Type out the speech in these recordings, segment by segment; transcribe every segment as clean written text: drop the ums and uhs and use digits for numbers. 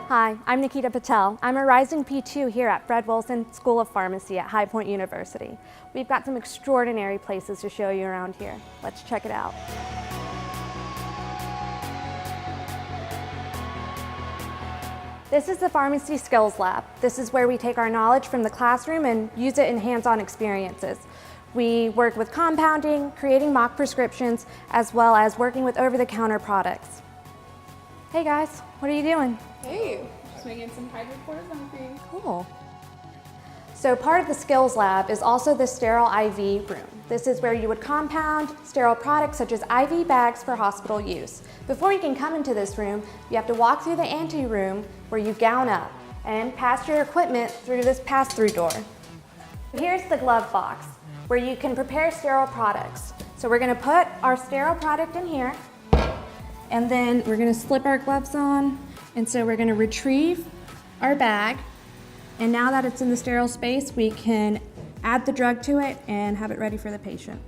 Hi, I'm Nikita Patel. I'm a rising P2 here at Fred Wilson School of Pharmacy at High Point University. We've got some extraordinary places to show you around here. Let's check it out. This is the Pharmacy Skills Lab. This is where we take our knowledge from the classroom and use it in hands-on experiences. We work with compounding, creating mock prescriptions, as well as working with over-the-counter products. Hey guys, what are you doing? Hey, just making some hydrochloroquine for you. Cool. So part of the Skills Lab is also the Sterile IV Room. This is where you would compound sterile products such as IV bags for hospital use. Before you can come into this room, you have to walk through the ante-room where you gown up and pass your equipment through this pass-through door. Here's the glove box where you can prepare sterile products. So we're going to put our sterile product in here, and then we're going to slip our gloves on, and so we're going to retrieve our bag, and now that it's in the sterile space, we can add the drug to it and have it ready for the patient.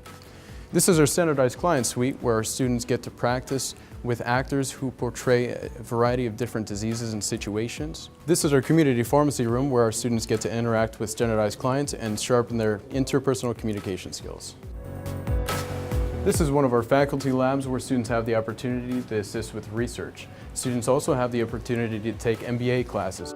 This is our standardized client suite where our students get to practice with actors who portray a variety of different diseases and situations. This is our community pharmacy room where our students get to interact with standardized clients and sharpen their interpersonal communication skills. This is one of our faculty labs where students have the opportunity to assist with research. Students also have the opportunity to take MBA classes.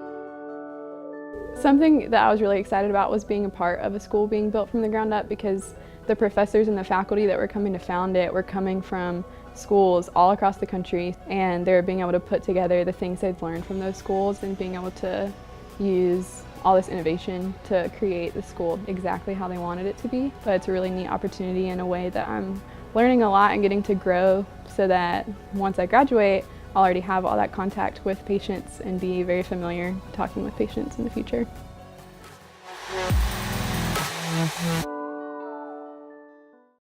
Something that I was really excited about was being a part of a school being built from the ground up, because the professors and the faculty that were coming to found it were coming from schools all across the country, and they were being able to put together the things they'd learned from those schools and being able to use all this innovation to create the school exactly how they wanted it to be. But it's a really neat opportunity in a way that I'm learning a lot and getting to grow so that once I graduate, I'll already have all that contact with patients and be very familiar talking with patients in the future.